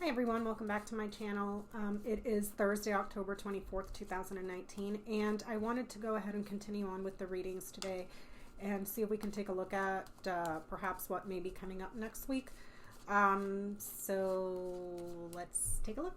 Hi everyone, welcome back to my channel. It is Thursday, October 24th, 2019, and I wanted to go ahead and continue on with the readings today and see if we can take a look at perhaps what may be coming up next week. So let's take a look.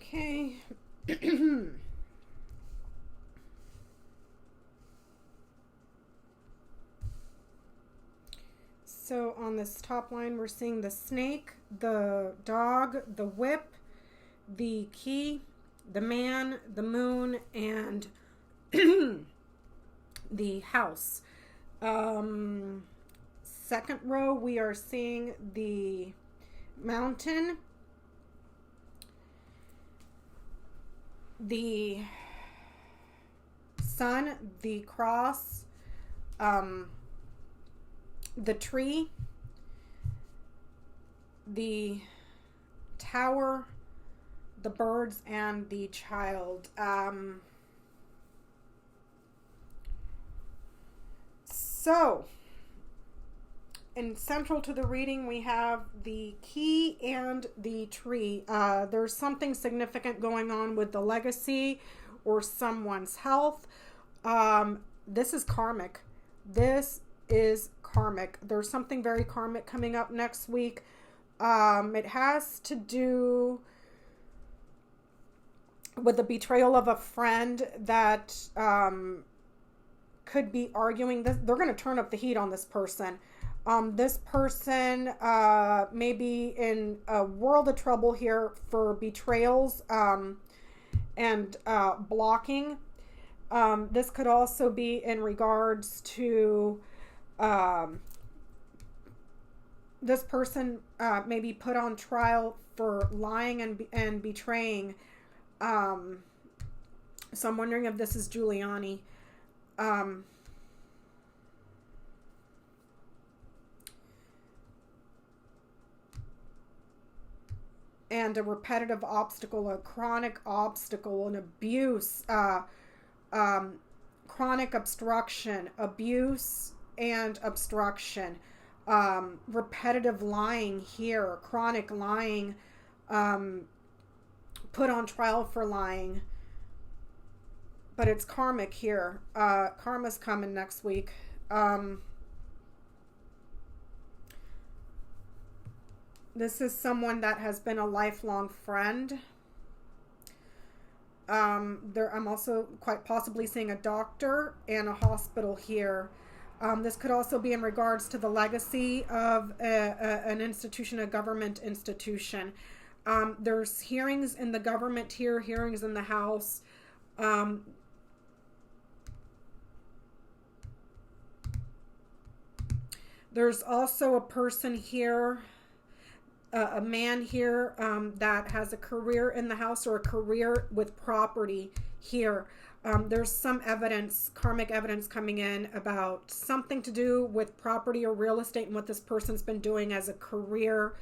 Okay. So on this top line, we're seeing the snake, the dog, the whip, the key, the man, the moon, and the house. Second row, we are seeing the mountain, the sun, the cross, the tree, the tower, the birds, and the child. And central to the reading, we have the key and the tree. There's something significant going on with the legacy or someone's health. This is karmic. This is karmic. There's something very karmic coming up next week. It has to do with the betrayal of a friend that could be arguing. They're going to turn up the heat on this person. This person may be in a world of trouble here for betrayals and blocking. This could also be in regards to this person may be put on trial for lying and betraying. So I'm wondering if this is Giuliani. And a repetitive obstacle, a chronic obstacle, an abuse, chronic obstruction, abuse and obstruction, repetitive lying here, chronic lying, put on trial for lying. But it's karmic here. Karma's coming next week. This is someone that has been a lifelong friend. I'm also quite possibly seeing a doctor and a hospital here. This could also be in regards to the legacy of an institution, a government institution. There's hearings in the government here, hearings in the House. There's also a person here, a man here that has a career in the house or a career with property here. There's some evidence, karmic evidence coming in about something to do with property or real estate and what this person's been doing as a career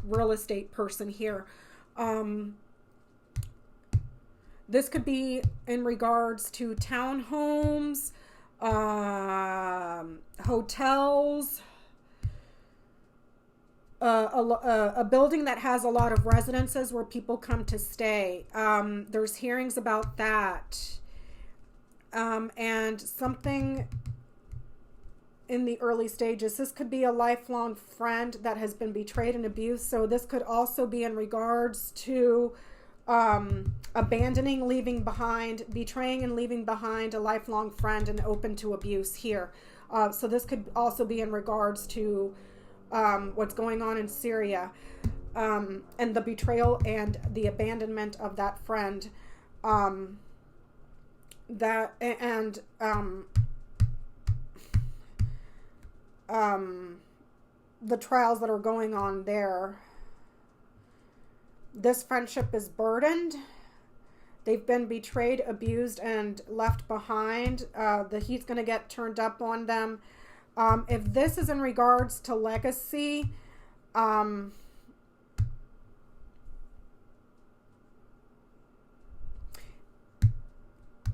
real estate person here. This could be in regards to townhomes, hotels, a building that has a lot of residences where people come to stay. There's hearings about that. And something in the early stages. This could be a lifelong friend that has been betrayed and abused. So this could also be in regards to abandoning, leaving behind, betraying and leaving behind a lifelong friend and open to abuse here. So this could also be in regards to what's going on in Syria, and the betrayal and the abandonment of that friend, the trials that are going on there. This friendship is burdened. They've been betrayed, abused, and left behind. The heat's going to get turned up on them. If this is in regards to legacy,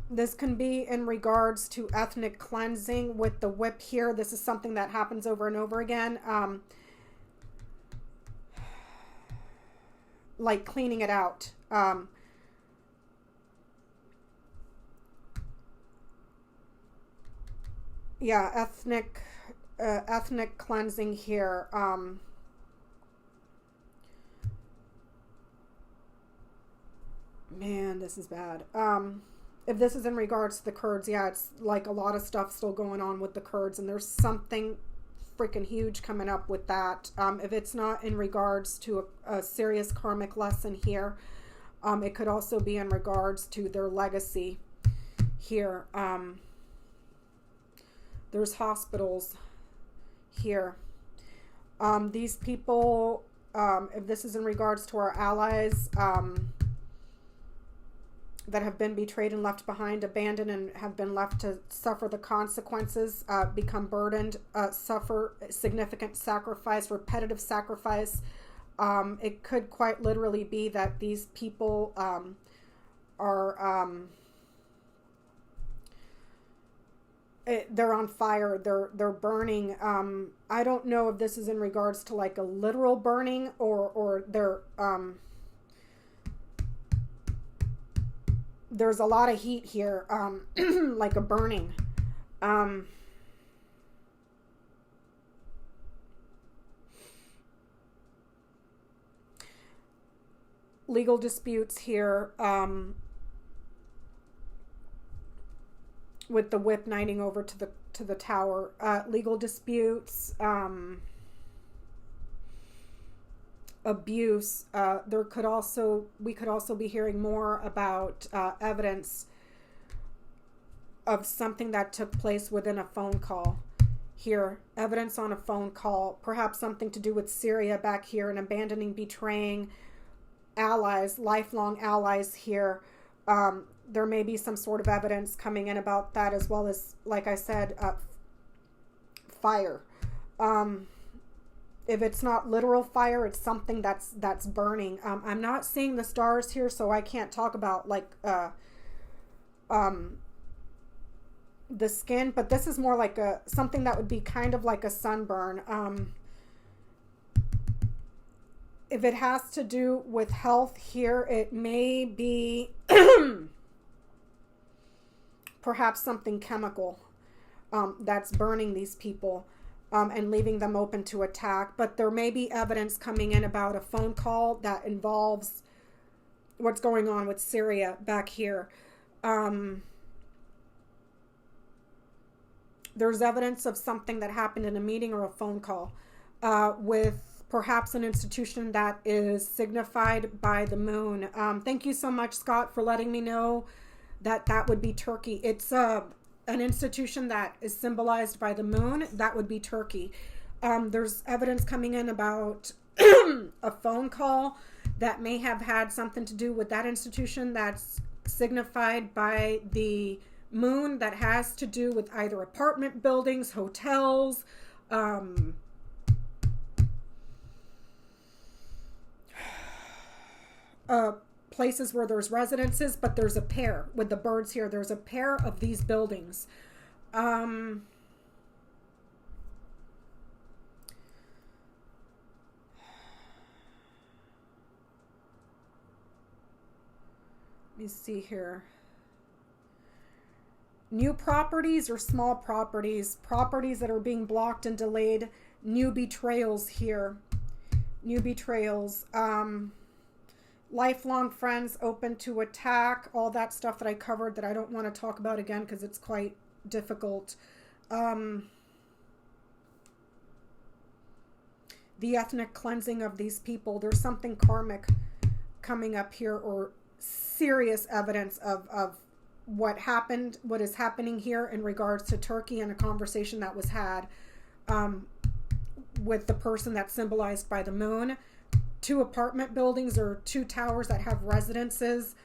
this can be in regards to ethnic cleansing with the whip here. This is something that happens over and over again. Like cleaning it out. Yeah, ethnic cleansing here. Man, this is bad. If this is in regards to the Kurds, yeah, it's like a lot of stuff still going on with the Kurds, and there's something freaking huge coming up with that. If it's not in regards to a serious karmic lesson here, it could also be in regards to their legacy here. There's hospitals here. These people, if this is in regards to our allies, that have been betrayed and left behind, abandoned, and have been left to suffer the consequences, become burdened, suffer significant sacrifice, repetitive sacrifice. It could quite literally be that these people they're on fire, they're burning. I don't know if this is in regards to like a literal burning or they're there's a lot of heat here, like a burning. Legal disputes here, with the whip knighting over to the tower. Legal disputes, abuse. We could also be hearing more about evidence of something that took place within a phone call here. Evidence on a phone call, perhaps something to do with Syria back here, and abandoning, betraying allies, lifelong allies here. There may be some sort of evidence coming in about that, as well as, like I said, fire. If it's not literal fire, it's something that's burning. I'm not seeing the stars here, so I can't talk about like the skin, but this is more like something that would be kind of like a sunburn. If it has to do with health here, it may be perhaps something chemical that's burning these people and leaving them open to attack. But there may be evidence coming in about a phone call that involves what's going on with Syria back here. There's evidence of something that happened in a meeting or a phone call with perhaps an institution that is signified by the moon. Thank you so much, Scott, for letting me know that that would be Turkey. It's an institution that is symbolized by the moon. That would be Turkey. There's evidence coming in about a phone call that may have had something to do with that institution that's signified by the moon, that has to do with either apartment buildings, hotels, places where there's residences, but there's a pair with the birds here. There's a pair of these buildings. Let me see here. New properties or small properties, properties that are being blocked and delayed, new betrayals here. New betrayals. Lifelong friends open to attack, all that stuff that I covered that I don't want to talk about again because it's quite difficult. The ethnic cleansing of these people. There's something karmic coming up here, or serious evidence of what happened, what is happening here in regards to Turkey, and a conversation that was had with the person that's symbolized by the moon. 2 apartment buildings or 2 towers that have residences.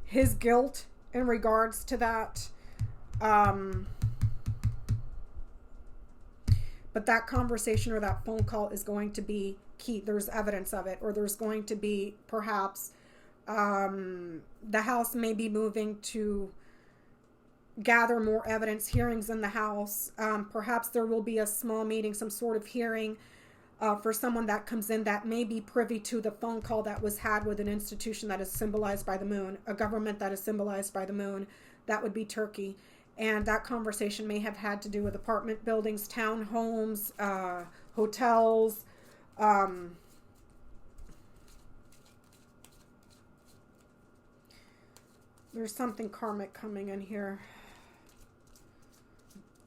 His guilt in regards to that. But that conversation or that phone call is going to be key. There's evidence of it, or there's going to be perhaps the House may be moving to gather more evidence, hearings in the House. Perhaps there will be a small meeting, some sort of hearing for someone that comes in that may be privy to the phone call that was had with an institution that is symbolized by the moon, a government that is symbolized by the moon. That would be Turkey. And that conversation may have had to do with apartment buildings, townhomes, hotels. There's something karmic coming in here.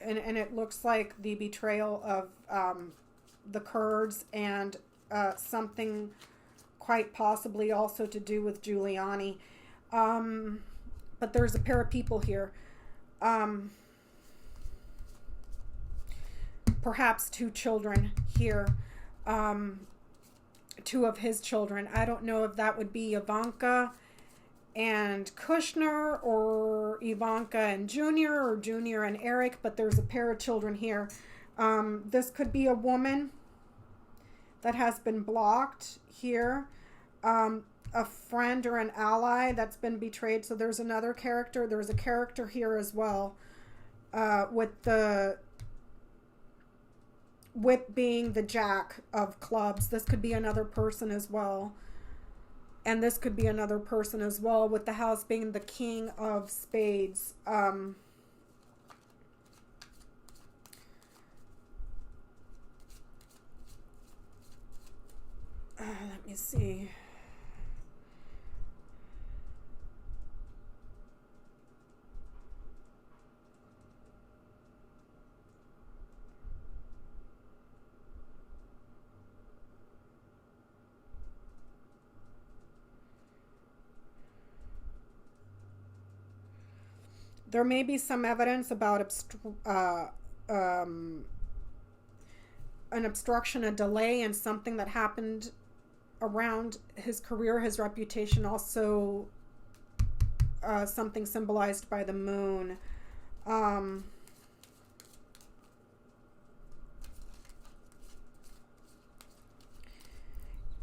And it looks like the betrayal of the Kurds, and something quite possibly also to do with Giuliani. But there's a pair of people here. Perhaps 2 children here. 2 of his children. I don't know if that would be Ivanka and Kushner, or Ivanka and Junior, or Junior and Eric, but there's a pair of children here. This could be a woman that has been blocked here. A friend or an ally that's been betrayed. So there's another character. There's a character here as well, with the whip being the jack of clubs. This could be another person as well. And this could be another person as well, with the house being the king of spades. Let me see. There may be some evidence about an obstruction, a delay, and something that happened around his career, his reputation. Also, something symbolized by the moon.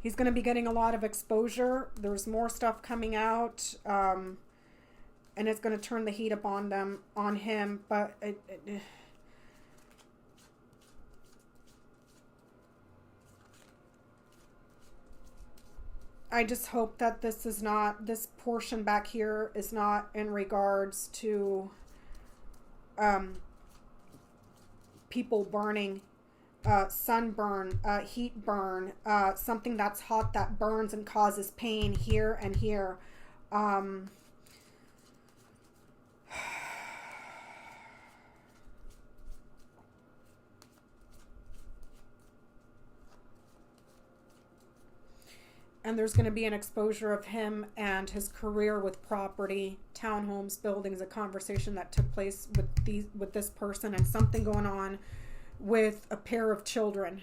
He's going to be getting a lot of exposure. There's more stuff coming out, and it's going to turn the heat up on him. But I just hope that this portion back here is not in regards to people burning, sunburn, heat burn, something that's hot that burns and causes pain here and here. And there's going to be an exposure of him and his career with property, townhomes, buildings, a conversation that took place with this person, and something going on with a pair of children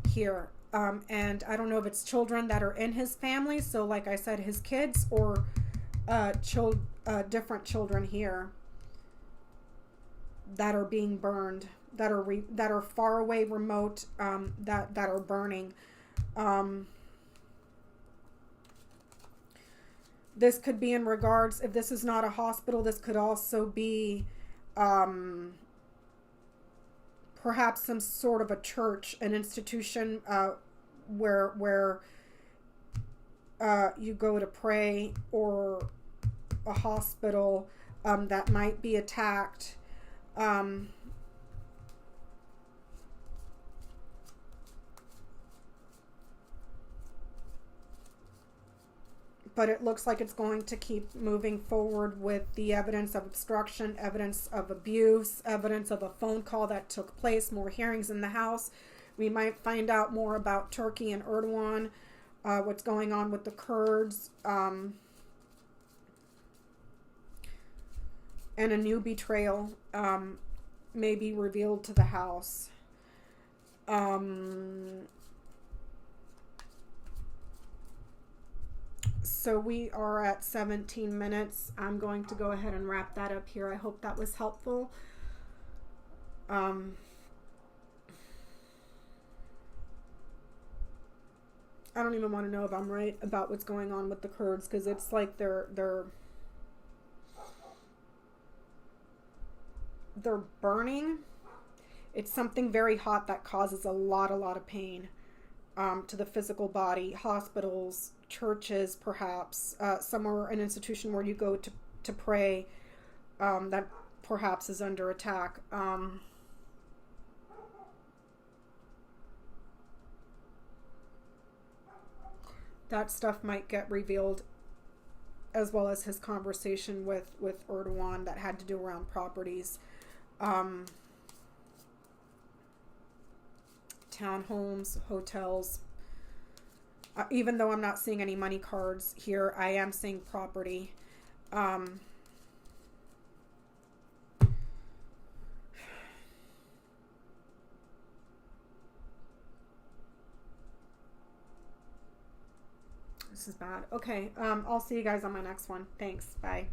here. And I don't know if it's children that are in his family. So like I said, his kids, or different children here that are being burned, that are far away, remote, that are burning. This could be in regards, if this is not a hospital, this could also be perhaps some sort of a church, an institution where you go to pray, or a hospital that might be attacked. But it looks like it's going to keep moving forward with the evidence of obstruction, evidence of abuse, evidence of a phone call that took place, more hearings in the House. We might find out more about Turkey and Erdogan, what's going on with the Kurds, and a new betrayal may be revealed to the House. So we are at 17 minutes. I'm going to go ahead and wrap that up here. I hope that was helpful. I don't even want to know if I'm right about what's going on with the Kurds, because it's like they're burning. It's something very hot that causes a lot of pain to the physical body. Hospitals, churches, perhaps somewhere, an institution where you go to pray, that perhaps is under attack. That stuff might get revealed, as well as his conversation with Erdogan that had to do around properties, townhomes, hotels. Even though I'm not seeing any money cards here, I am seeing property. This is bad. Okay, I'll see you guys on my next one. Thanks. Bye.